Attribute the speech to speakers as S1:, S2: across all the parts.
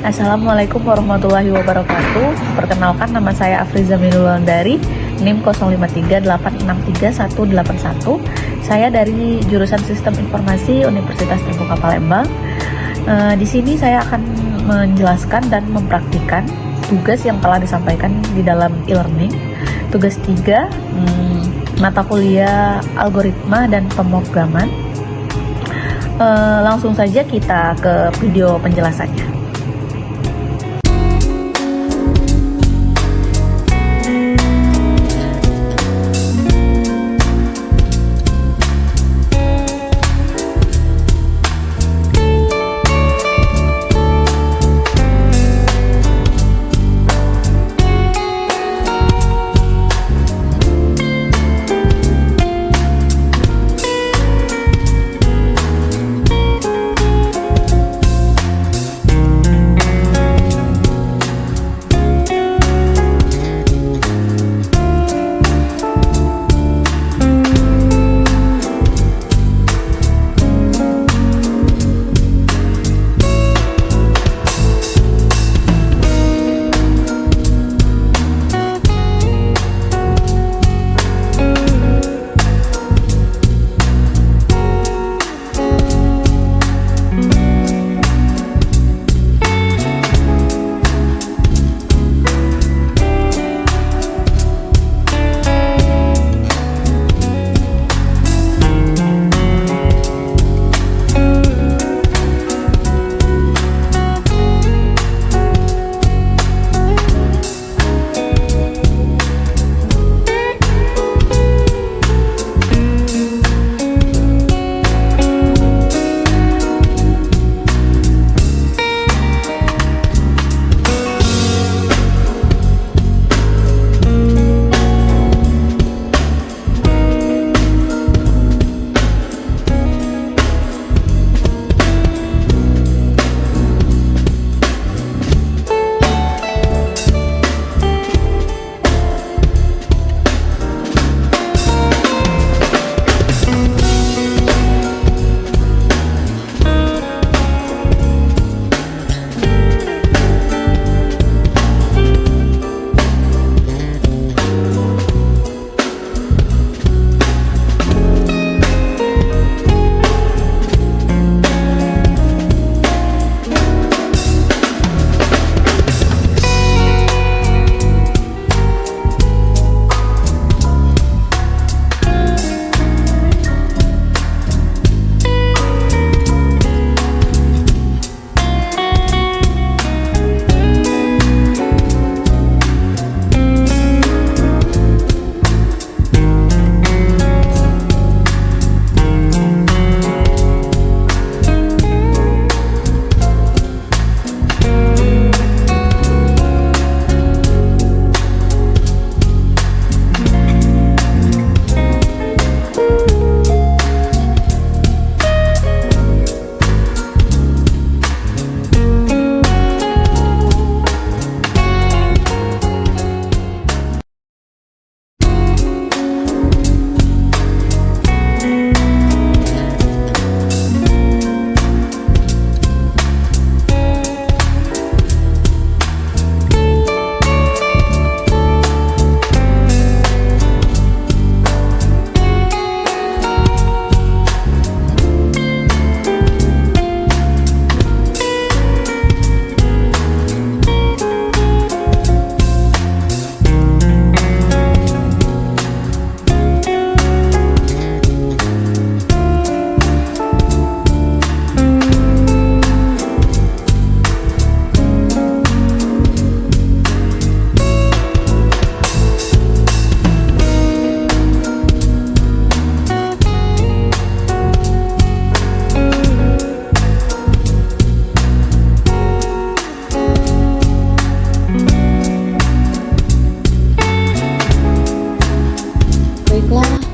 S1: Assalamualaikum warahmatullahi wabarakatuh. Perkenalkan, nama saya Afriza Minulwandari, NIM 0538631181. Saya dari jurusan Sistem Informasi Universitas Terbuka Palembang. Di sini saya akan menjelaskan dan mempraktikkan tugas yang telah disampaikan di dalam e-learning. Tugas 3, mata kuliah algoritma dan pemrograman. Langsung saja kita ke video penjelasannya.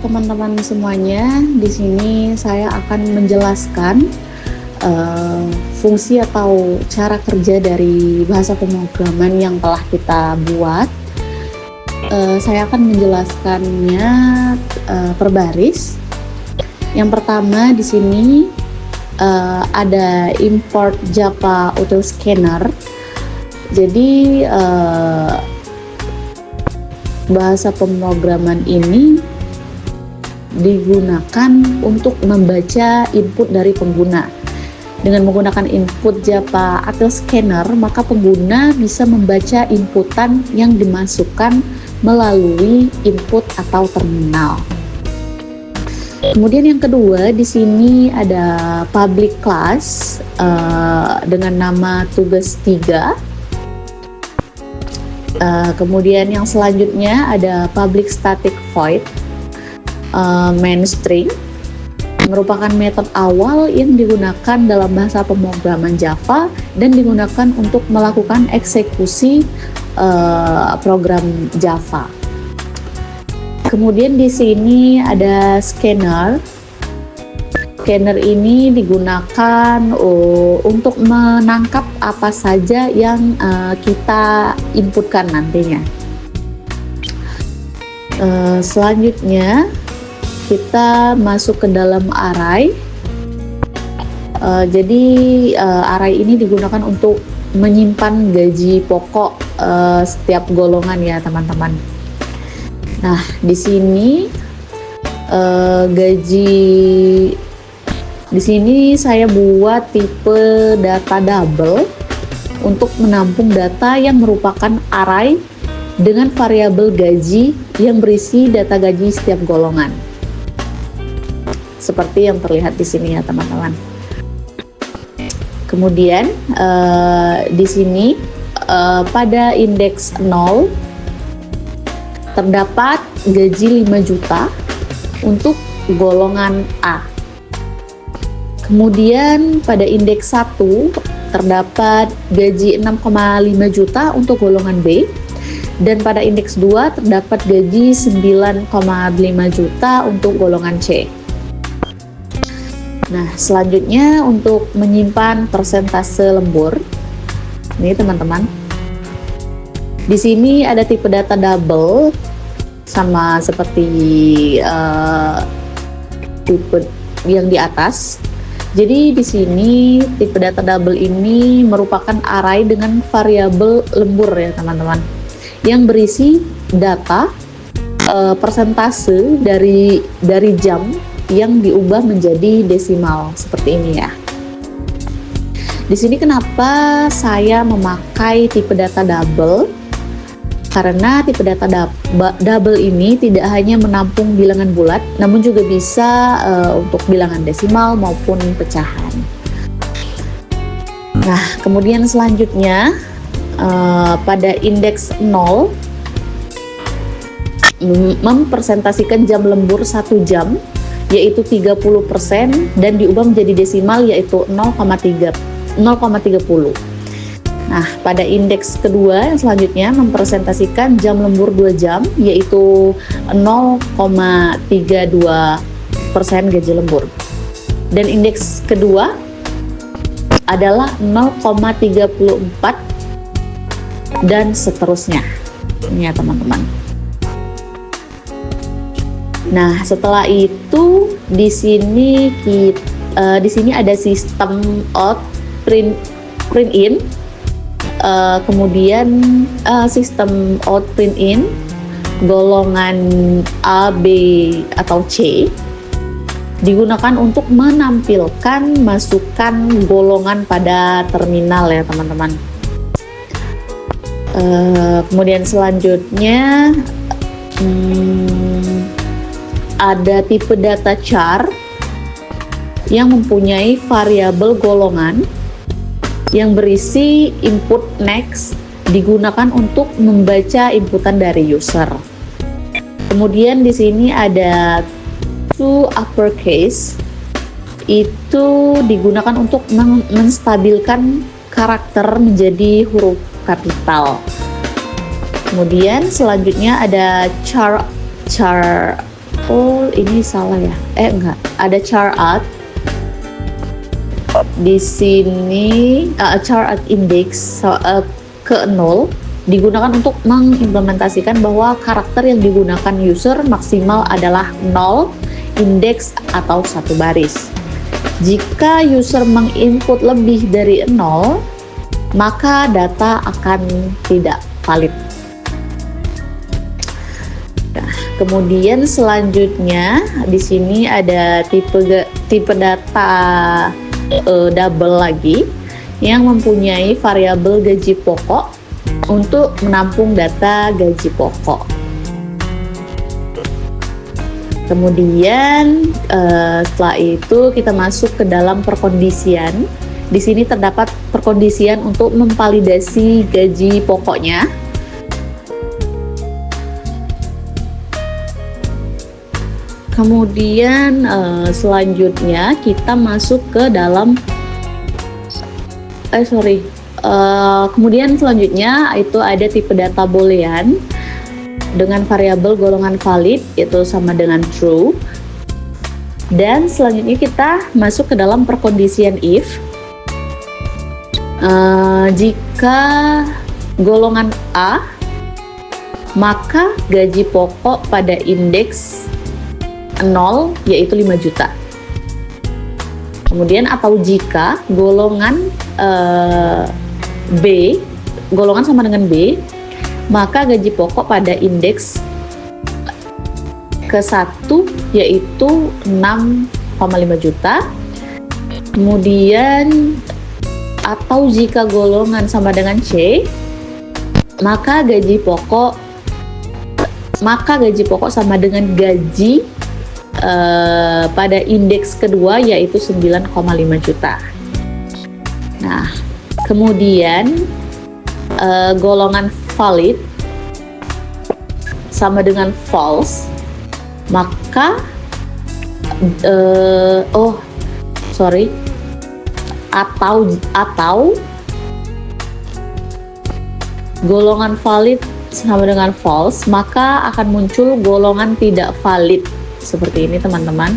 S2: Teman-teman semuanya, di sini saya akan menjelaskan fungsi atau cara kerja dari bahasa pemrograman yang telah kita buat. Saya akan menjelaskannya per baris. Yang pertama di sini ada import Java Auto Scanner Jadi bahasa pemrograman ini digunakan untuk membaca input dari pengguna. Dengan menggunakan input Java Atlas Scanner, maka pengguna bisa membaca inputan yang dimasukkan melalui input atau terminal. Kemudian yang kedua, di sini ada public class dengan nama tugas 3. Kemudian yang selanjutnya ada public static void main string, merupakan metode awal yang digunakan dalam bahasa pemrograman Java dan digunakan untuk melakukan eksekusi program Java. Kemudian di sini ada scanner. Scanner ini digunakan untuk menangkap apa saja yang kita inputkan nantinya. Selanjutnya kita masuk ke dalam array. Jadi array ini digunakan untuk menyimpan gaji pokok setiap golongan ya teman-teman. Nah, di sini di sini saya buat tipe data double untuk menampung data yang merupakan array dengan variabel gaji yang berisi data gaji setiap golongan. Seperti yang terlihat di sini ya teman-teman. Kemudian di sini pada indeks 0 terdapat gaji 5 juta untuk golongan A. Kemudian pada indeks 1 terdapat gaji 6,5 juta untuk golongan B, dan pada indeks 2 terdapat gaji 9,5 juta untuk golongan C. Nah, selanjutnya untuk menyimpan persentase lembur. Ini teman-teman. Di sini ada tipe data double sama seperti tipe yang di atas. Jadi di sini tipe data double ini merupakan array dengan variabel lembur ya teman-teman, yang berisi data persentase dari jam yang diubah menjadi desimal seperti ini ya. Di sini kenapa saya memakai tipe data double? Karena tipe data double ini tidak hanya menampung bilangan bulat, namun juga bisa untuk bilangan desimal maupun pecahan. Nah, kemudian selanjutnya pada indeks 0 mempresentasikan jam lembur 1 jam, yaitu 30%, dan diubah menjadi desimal yaitu 0,30. Nah, pada indeks kedua yang selanjutnya mempresentasikan jam lembur 2 jam, yaitu 0,32% gaji lembur. Dan indeks kedua adalah 0,34 dan seterusnya. Ini ya teman-teman. Nah, setelah itu di sini ada sistem out print in. Kemudian sistem out print in golongan A, B, atau C digunakan untuk menampilkan masukan golongan pada terminal ya teman-teman. Kemudian selanjutnya ada tipe data char yang mempunyai variabel golongan yang berisi input next, digunakan untuk membaca inputan dari user. Kemudian di sini ada to uppercase, itu digunakan untuk menstabilkan karakter menjadi huruf kapital. Kemudian selanjutnya ada ini salah ya? Ada char out. Di sini char index ke 0 digunakan untuk mengimplementasikan bahwa karakter yang digunakan user maksimal adalah 0, indeks atau 1 baris. Jika user menginput lebih dari 0, maka data akan tidak valid. Nah, kemudian selanjutnya di sini ada tipe data double lagi yang mempunyai variabel gaji pokok untuk menampung data gaji pokok. Kemudian setelah itu kita masuk ke dalam perkondisian. Di sini terdapat perkondisian untuk memvalidasi gaji pokoknya. Kemudian selanjutnya kita masuk ke dalam kemudian selanjutnya itu ada tipe data boolean dengan variabel golongan valid itu sama dengan true. Dan selanjutnya kita masuk ke dalam perkondisian if. Jika golongan A, maka gaji pokok pada indeks 0 yaitu 5 juta. Kemudian atau jika golongan B, golongan sama dengan B, maka gaji pokok pada indeks ke-1 yaitu 6,5 juta. Kemudian atau jika golongan sama dengan C, maka gaji pokok sama dengan gaji pada indeks kedua yaitu 9,5 juta. Nah, kemudian golongan valid sama dengan false, maka atau golongan valid sama dengan false, maka akan muncul golongan tidak valid seperti ini teman-teman.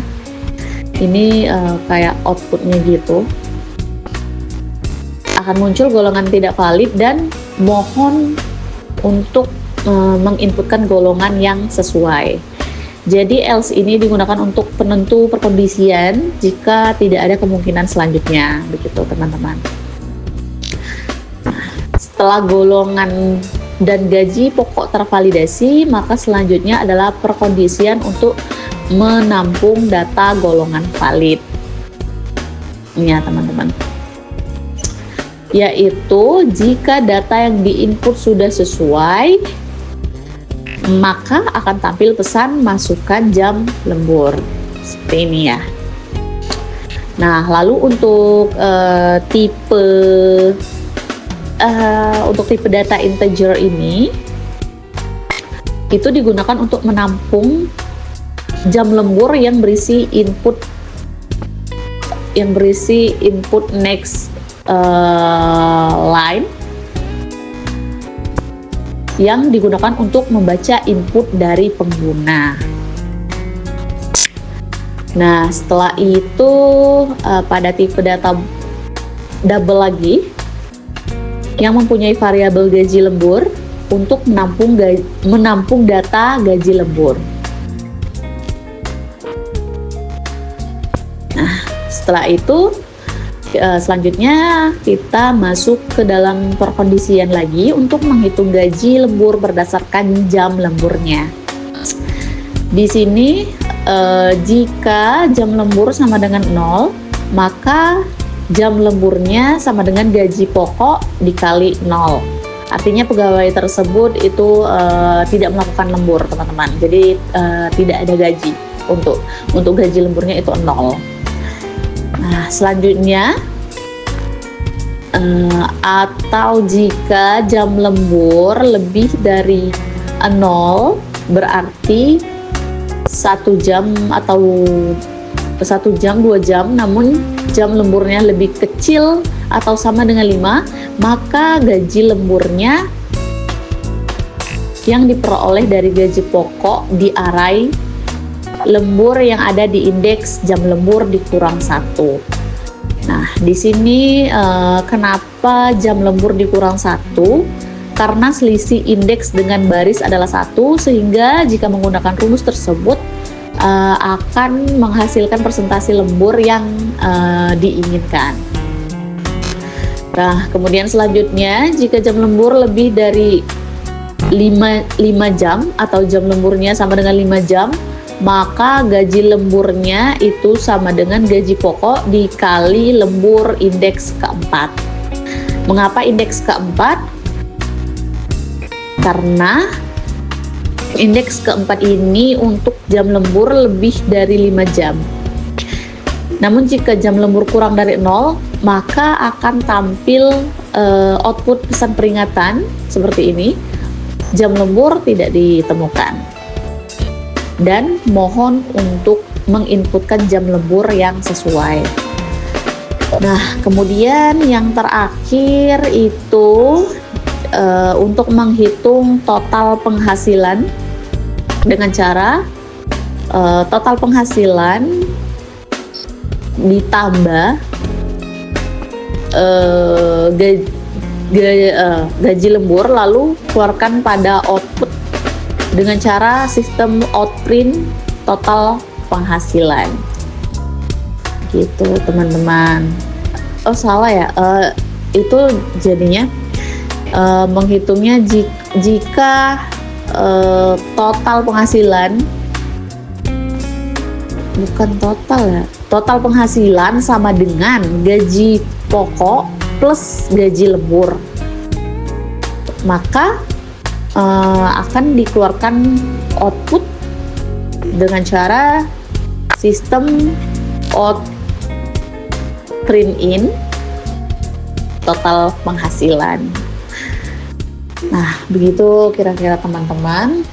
S2: Ini kayak outputnya gitu, akan muncul golongan tidak valid dan mohon untuk menginputkan golongan yang sesuai. Jadi else ini digunakan untuk penentu perkondisian jika tidak ada kemungkinan selanjutnya, begitu teman-teman. Setelah golongan dan gaji pokok tervalidasi, maka selanjutnya adalah perkondisian untuk menampung data golongan valid. Ya teman-teman. Yaitu jika data yang diinput sudah sesuai, maka akan tampil pesan masukkan jam lembur seperti ini ya. Nah, lalu untuk tipe data integer ini itu digunakan untuk menampung jam lembur yang berisi input next line yang digunakan untuk membaca input dari pengguna. Nah, setelah itu pada tipe data double lagi yang mempunyai variabel gaji lembur untuk menampung data gaji lembur. Nah, setelah itu selanjutnya kita masuk ke dalam perkondisian lagi untuk menghitung gaji lembur berdasarkan jam lemburnya. Di sini jika jam lembur sama dengan 0, maka jam lemburnya sama dengan gaji pokok dikali 0. Artinya pegawai tersebut itu tidak melakukan lembur, teman-teman. Jadi tidak ada gaji untuk gaji lemburnya itu 0. Nah, selanjutnya atau jika jam lembur lebih dari 0, berarti 1 jam atau 1 jam 2 jam namun jam lemburnya lebih kecil atau sama dengan 5, maka gaji lemburnya yang diperoleh dari gaji pokok diarai lembur yang ada di indeks jam lembur dikurang 1. Nah, di sini kenapa jam lembur dikurang 1? Karena selisih indeks dengan baris adalah 1, sehingga jika menggunakan rumus tersebut akan menghasilkan persentase lembur yang diinginkan. Nah, kemudian selanjutnya jika jam lembur lebih dari 5 jam atau jam lemburnya sama dengan 5 jam, maka gaji lemburnya itu sama dengan gaji pokok dikali lembur indeks keempat. Mengapa indeks keempat? Karena indeks keempat ini untuk jam lembur lebih dari 5 jam. Namun jika jam lembur kurang dari 0, maka akan tampil output pesan peringatan seperti ini. Jam lembur tidak ditemukan. Dan mohon untuk menginputkan jam lembur yang sesuai. Nah, kemudian yang terakhir itu untuk menghitung total penghasilan dengan cara total penghasilan ditambah gaji lembur, lalu keluarkan pada output dengan cara sistem outprint total penghasilan. Gitu teman-teman. Oh salah ya, itu jadinya menghitungnya jika total penghasilan, bukan total ya, total penghasilan sama dengan gaji pokok plus gaji lembur, maka akan dikeluarkan output dengan cara sistem out print in total penghasilan. Nah, begitu kira-kira teman-teman.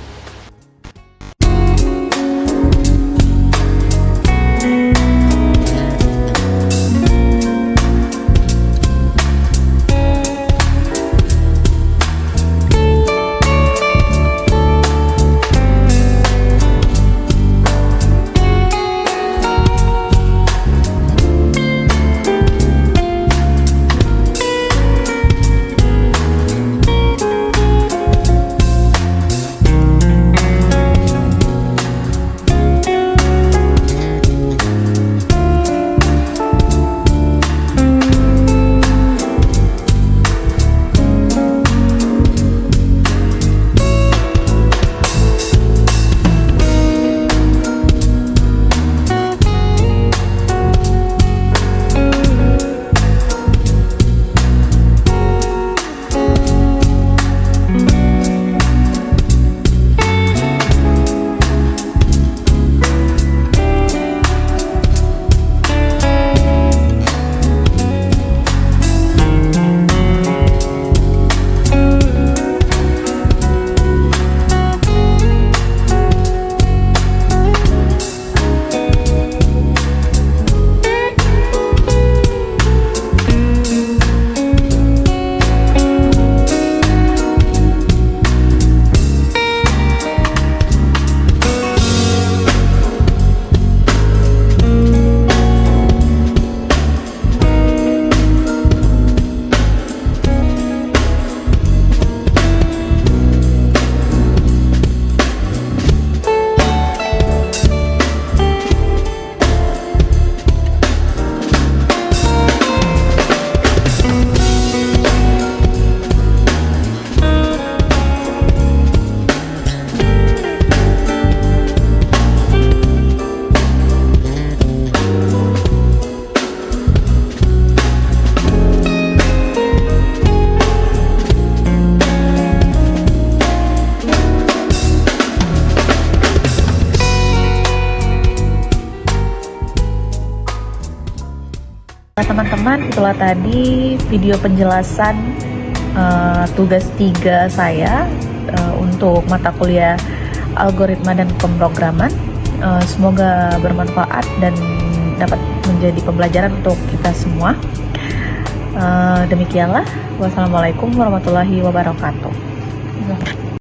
S1: Nah teman-teman, itulah tadi video penjelasan tugas 3 saya untuk mata kuliah algoritma dan pemrograman. Semoga bermanfaat dan dapat menjadi pembelajaran untuk kita semua. Demikianlah, wassalamualaikum warahmatullahi wabarakatuh.